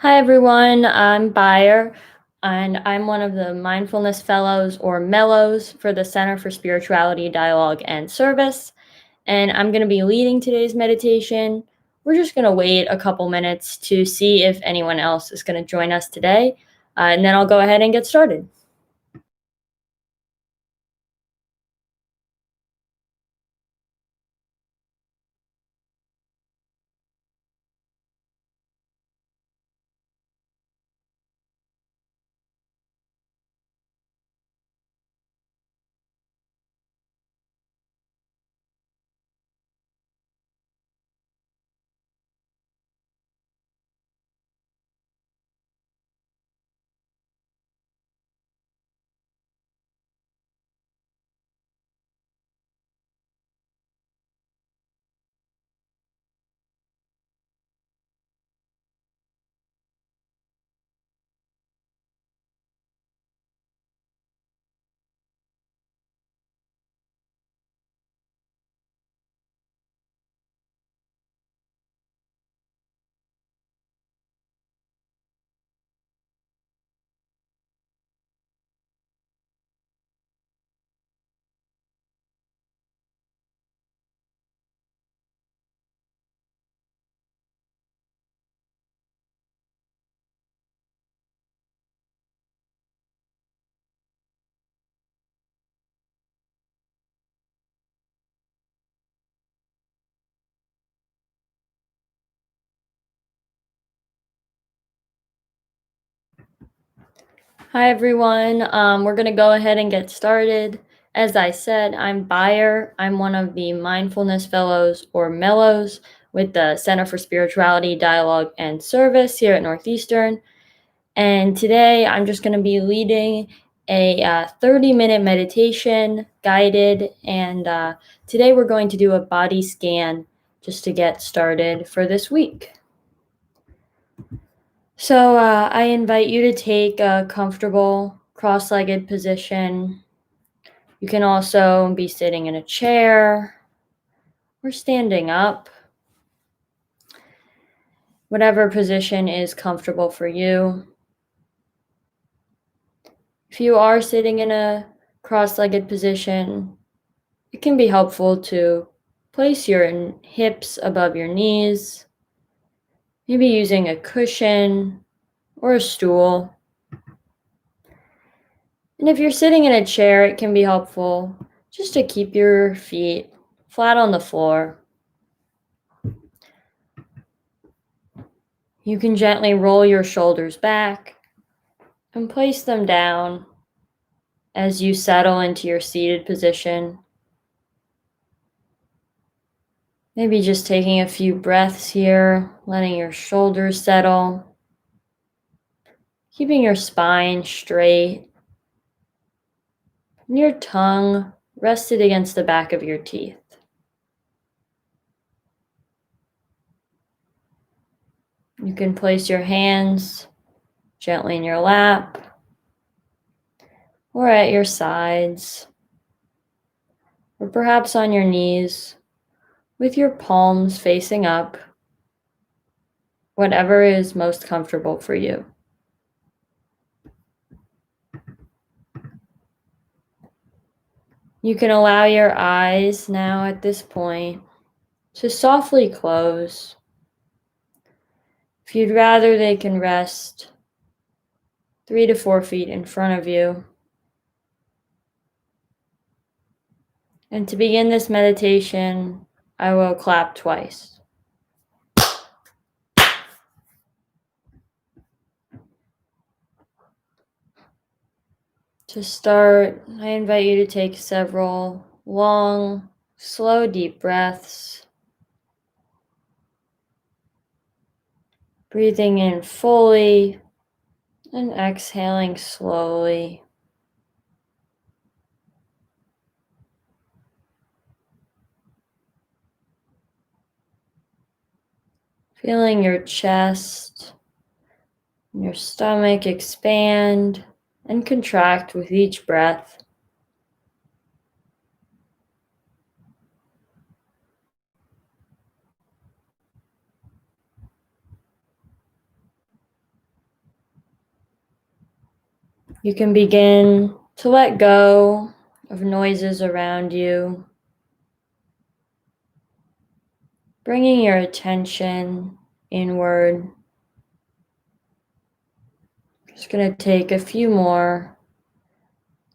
Hi, everyone. I'm Beyer, and I'm one of the Mindfulness Fellows or Mellows for the Center for Spirituality, Dialogue, and Service. And I'm going to be leading today's meditation. We're just going to wait a couple minutes to see if anyone else is going to join us today, and then I'll go ahead and get started. Hi, everyone. We're going to go ahead and get started. As I said, I'm Beyer. I'm one of the Mindfulness Fellows or Mellows with the Center for Spirituality, Dialogue, and Service here at Northeastern. And today I'm just going to be leading a 30-minute meditation guided. And today we're going to do a body scan just to get started for this week. So I invite you to take a comfortable cross-legged position. You can also be sitting in a chair or standing up, whatever position is comfortable for you. If you are sitting in a cross-legged position, it can be helpful to place your hips above your knees, maybe using a cushion or a stool. And if you're sitting in a chair, it can be helpful just to keep your feet flat on the floor. You can gently roll your shoulders back and place them down as you settle into your seated position. Maybe just taking a few breaths here, letting your shoulders settle, keeping your spine straight, and your tongue rested against the back of your teeth. You can place your hands gently in your lap or at your sides, or perhaps on your knees with your palms facing up, whatever is most comfortable for you. You can allow your eyes now at this point to softly close. If you'd rather, they can rest 3 to 4 feet in front of you. And to begin this meditation, I will clap twice. To start, I invite you to take several long, slow, deep breaths. Breathing in fully and exhaling slowly. Feeling your chest and your stomach expand and contract with each breath. You can begin to let go of noises around you, bringing your attention inward. Just going to take a few more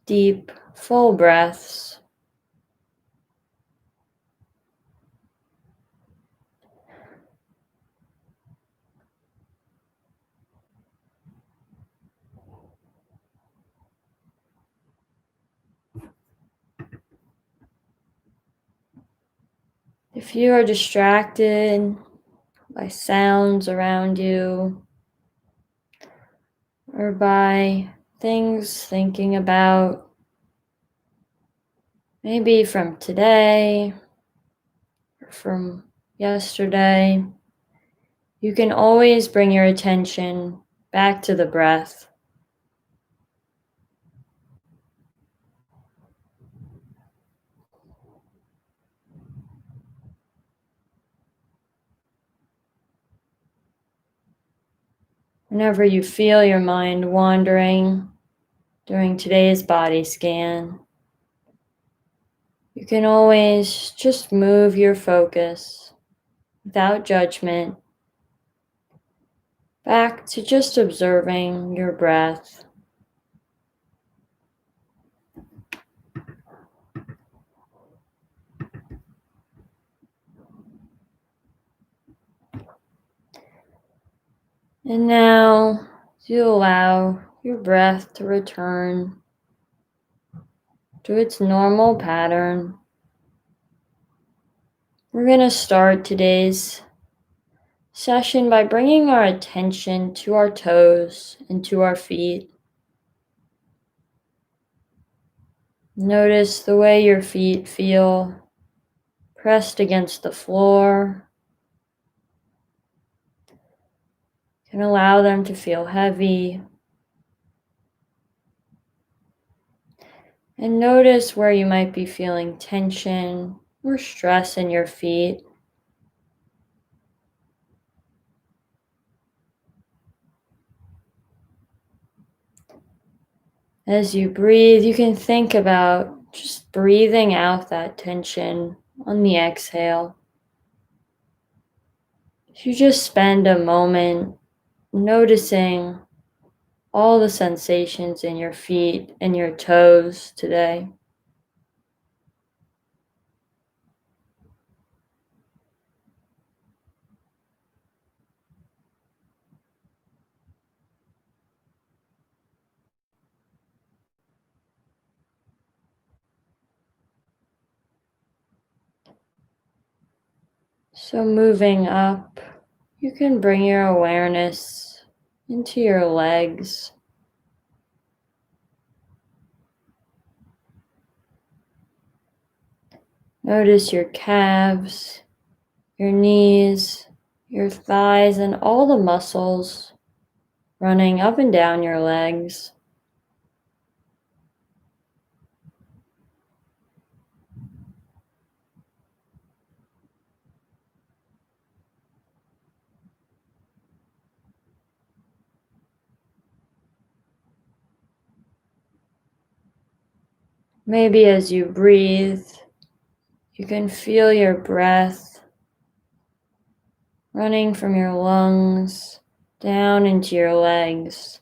deep, full breaths. If you are distracted by sounds around you or by things thinking about, maybe from today or from yesterday, you can always bring your attention back to the breath. Whenever you feel your mind wandering during today's body scan, you can always just move your focus without judgment back to just observing your breath. And now you allow your breath to return to its normal pattern. We're going to start today's session by bringing our attention to our toes and to our feet. Notice the way your feet feel pressed against the floor. You can allow them to feel heavy. And notice where you might be feeling tension or stress in your feet. As you breathe, you can think about just breathing out that tension on the exhale. You just spend a moment noticing all the sensations in your feet and your toes today. So moving up, you can bring your awareness into your legs. Notice your calves, your knees, your thighs, and all the muscles running up and down your legs. Maybe as you breathe, you can feel your breath running from your lungs down into your legs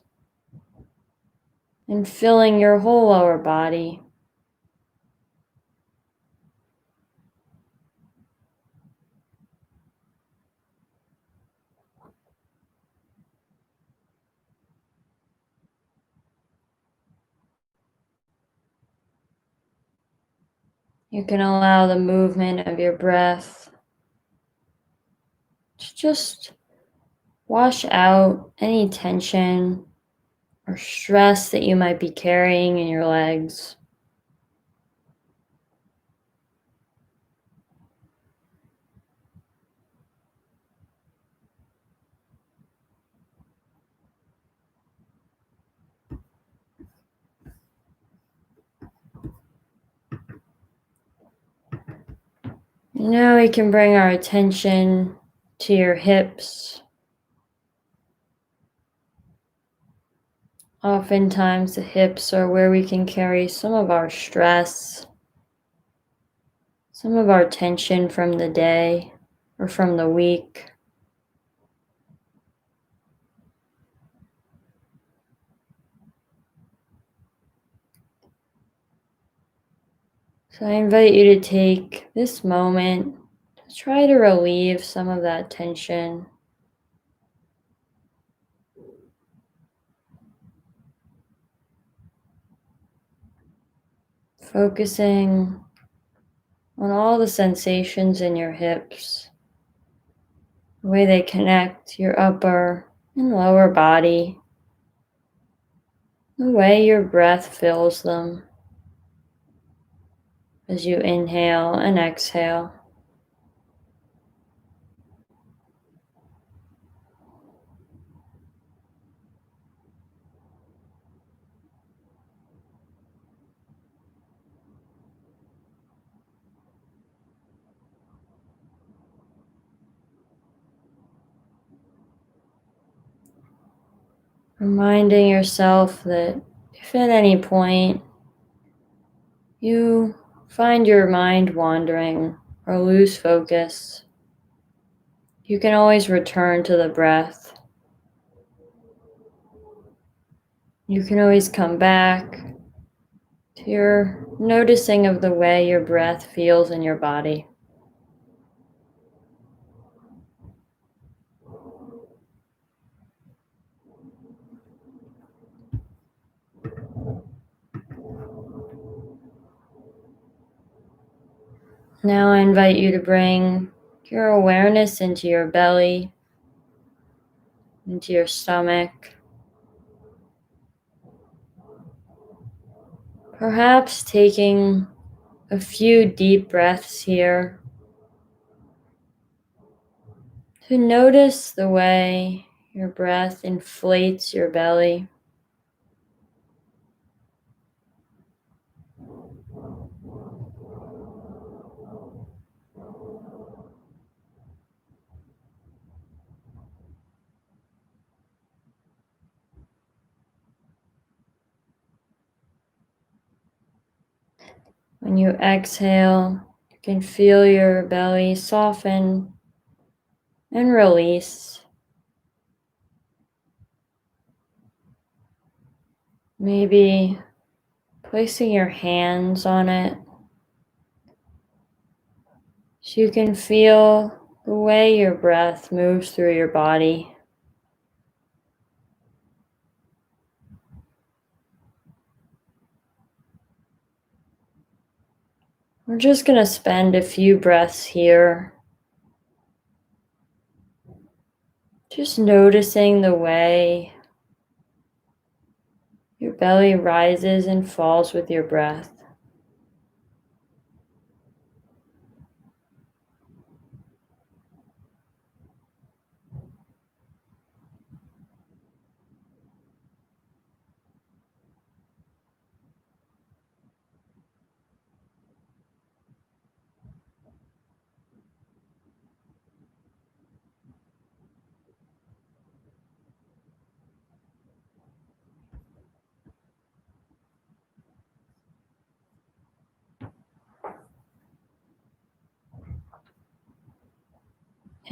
and filling your whole lower body. You can allow the movement of your breath to just wash out any tension or stress that you might be carrying in your legs. Now we can bring our attention to your hips. Oftentimes, the hips are where we can carry some of our stress, some of our tension from the day or from the week. So I invite you to take this moment to try to relieve some of that tension, focusing on all the sensations in your hips, the way they connect your upper and lower body, the way your breath fills them as you inhale and exhale. Reminding yourself that if at any point you find your mind wandering or lose focus, you can always return to the breath. You can always come back to your noticing of the way your breath feels in your body. Now I invite you to bring your awareness into your belly, into your stomach. Perhaps taking a few deep breaths here to notice the way your breath inflates your belly. When you exhale, you can feel your belly soften and release. Maybe placing your hands on it so you can feel the way your breath moves through your body. We're just going to spend a few breaths here, just noticing the way your belly rises and falls with your breath.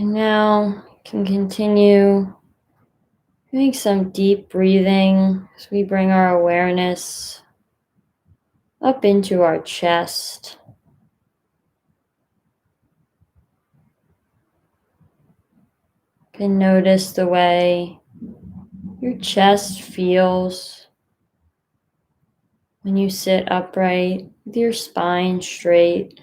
And now you can continue doing some deep breathing as we bring our awareness up into our chest. You can notice the way your chest feels when you sit upright with your spine straight.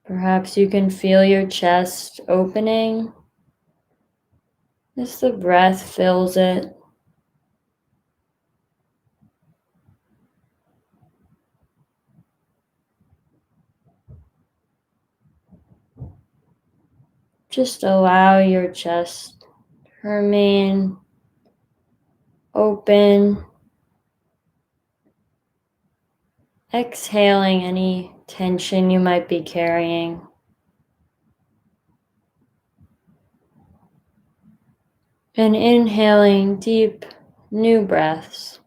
Perhaps you can feel your chest opening as the breath fills it. Just allow your chest to remain open, exhaling any tension you might be carrying. And inhaling deep, new breaths.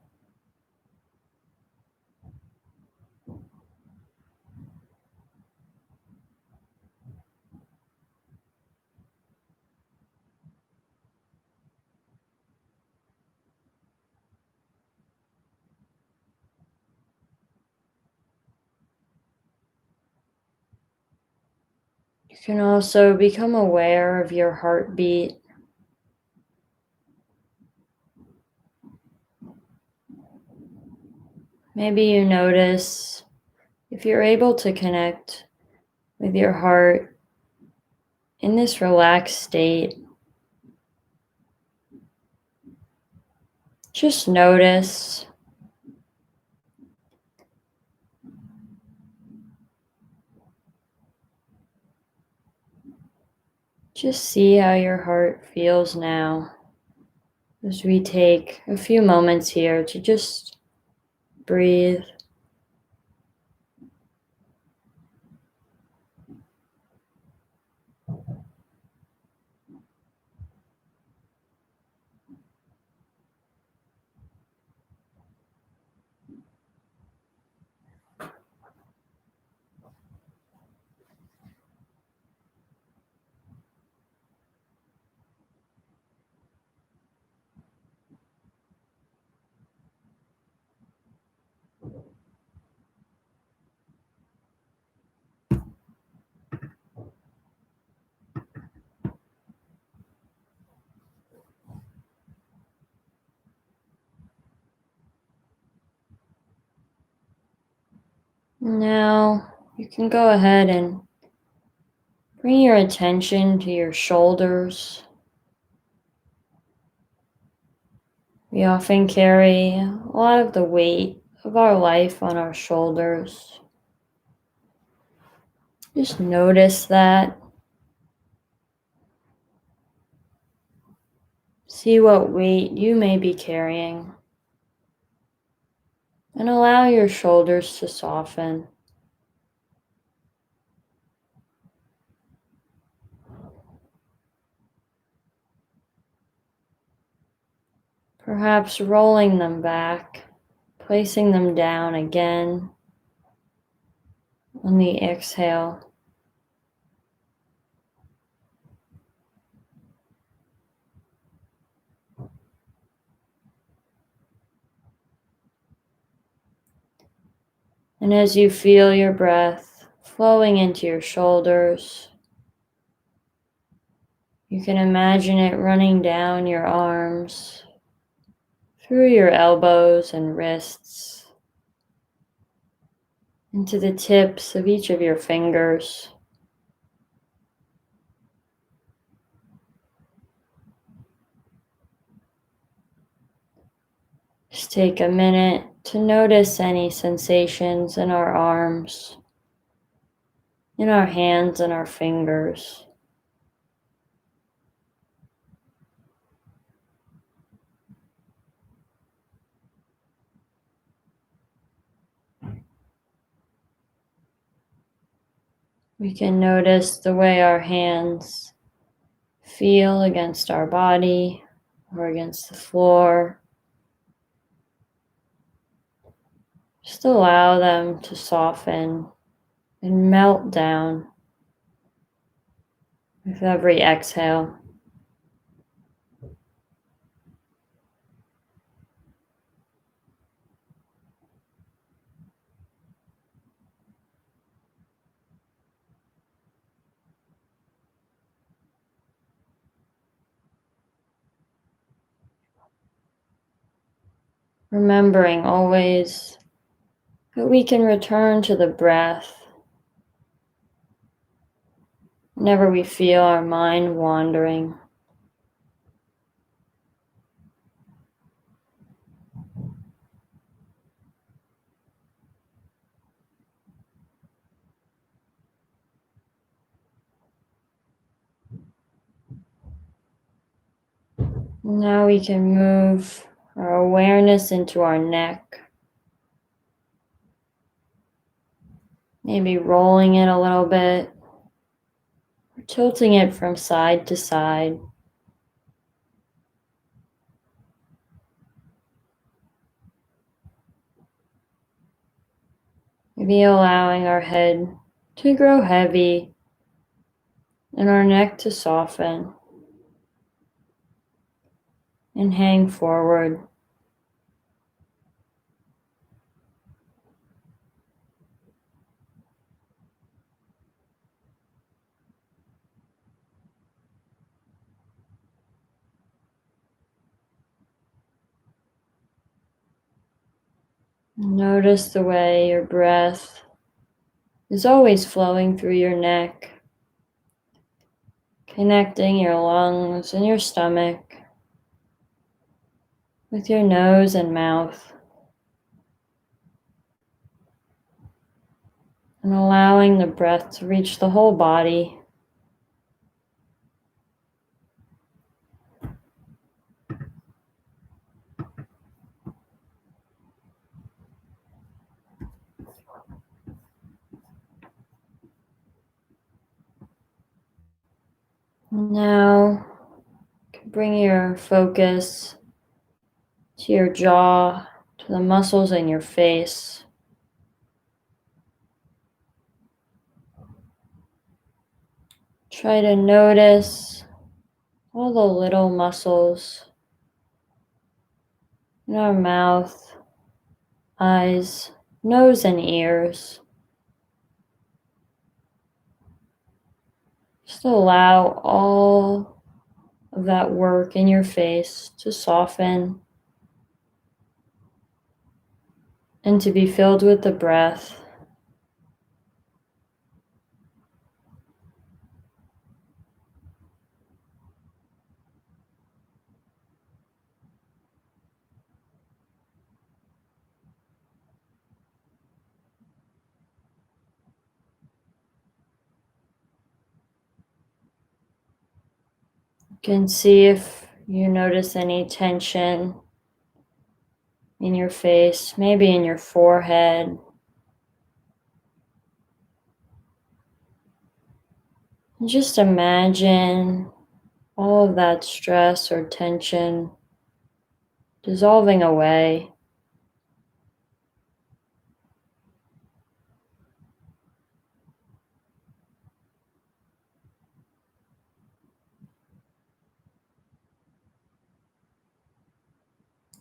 You can also become aware of your heartbeat. Maybe you notice if you're able to connect with your heart in this relaxed state. Just notice. Just see how your heart feels now as we take a few moments here to just breathe. Now you can go ahead and bring your attention to your shoulders. We often carry a lot of the weight of our life on our shoulders. Just notice that. See what weight you may be carrying. And allow your shoulders to soften. Perhaps rolling them back, placing them down again on the exhale. And as you feel your breath flowing into your shoulders, you can imagine it running down your arms, through your elbows and wrists, into the tips of each of your fingers. Just take a minute to notice any sensations in our arms, in our hands and our fingers. We can notice the way our hands feel against our body or against the floor. Just allow them to soften and melt down with every exhale. Remembering always that we can return to the breath whenever we feel our mind wandering. Now we can move our awareness into our neck, maybe rolling it a little bit, or tilting it from side to side. Maybe allowing our head to grow heavy and our neck to soften and hang forward. Notice the way your breath is always flowing through your neck, connecting your lungs and your stomach with your nose and mouth, and allowing the breath to reach the whole body. Now, bring your focus to your jaw, to the muscles in your face. Try to notice all the little muscles in our mouth, eyes, nose, and ears. Just allow all of that work in your face to soften and to be filled with the breath. You can see if you notice any tension in your face, maybe in your forehead. And just imagine all of that stress or tension dissolving away.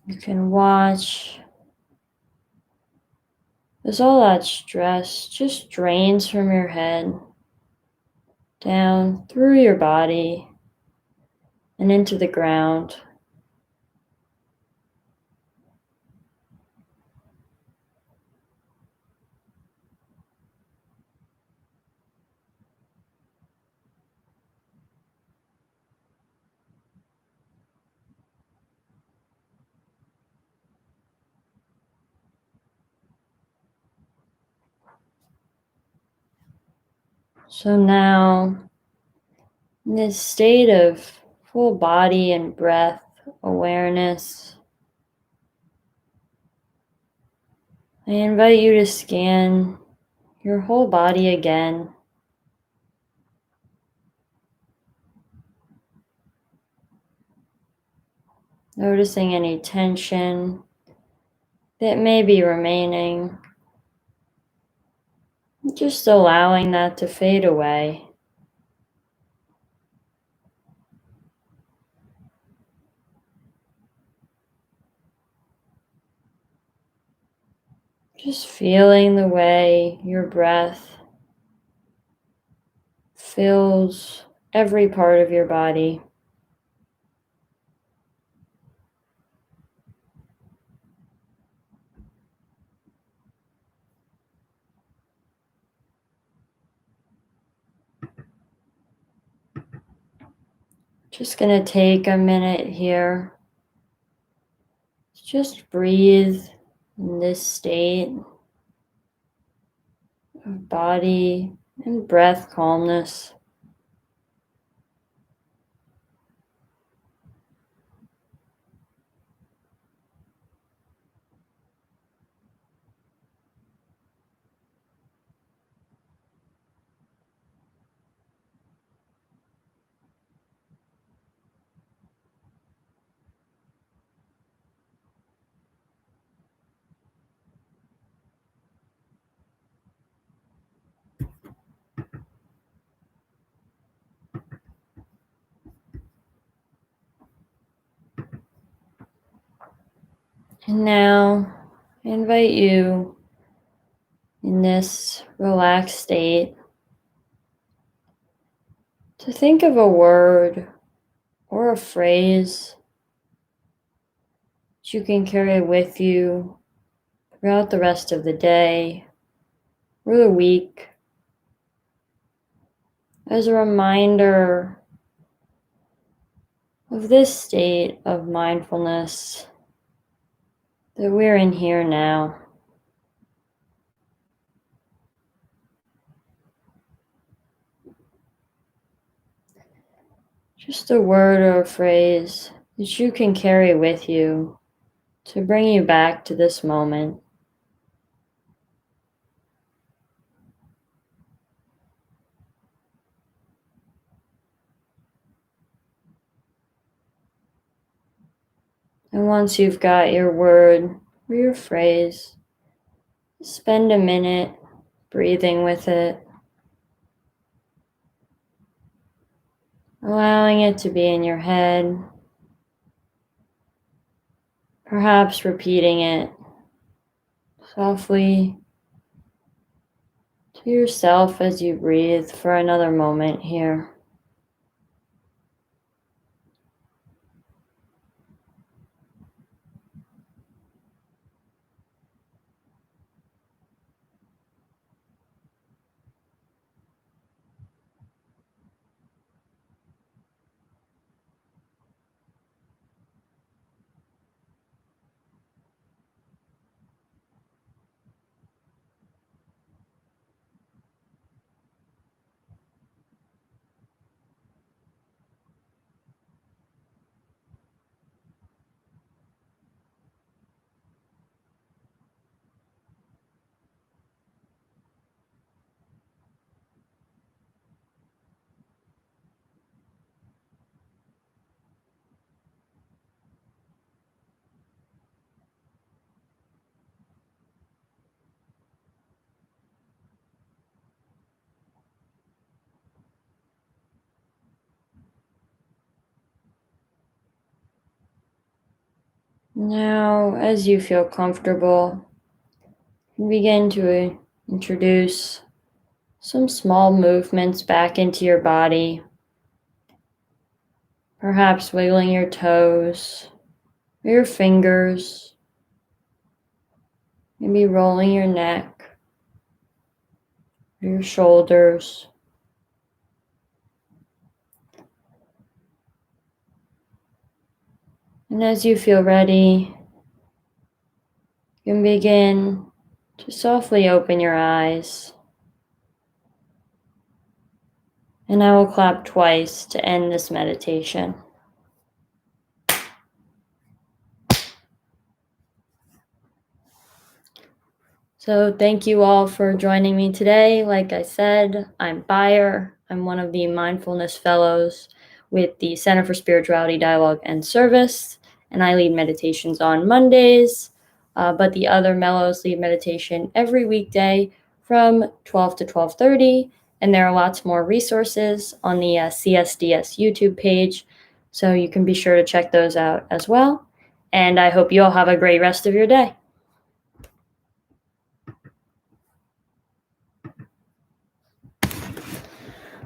You can watch as all that stress just drains from your head, down through your body, and into the ground. So now, in this state of full body and breath awareness, I invite you to scan your whole body again. Noticing any tension that may be remaining, just allowing that to fade away. Just feeling the way your breath fills every part of your body. Just going to take a minute here. Just breathe in this state of body and breath calmness. And now I invite you in this relaxed state to think of a word or a phrase that you can carry with you throughout the rest of the day or the week as a reminder of this state of mindfulness that we're in here now. Just a word or a phrase that you can carry with you to bring you back to this moment. And once you've got your word or your phrase, spend a minute breathing with it, allowing it to be in your head, perhaps repeating it softly to yourself as you breathe for another moment here. Now, as you feel comfortable, begin to introduce some small movements back into your body, perhaps wiggling your toes or your fingers, maybe rolling your neck or your shoulders. And as you feel ready, you can begin to softly open your eyes. And I will clap twice to end this meditation. So thank you all for joining me today. Like I said, I'm Beyer. I'm one of the mindfulness fellows with the Center for Spirituality, Dialogue, and Service, and I lead meditations on Mondays, but the other mellows lead meditation every weekday from 12 to 12:30, and there are lots more resources on the CSDS YouTube page, so you can be sure to check those out as well. And I hope you all have a great rest of your day.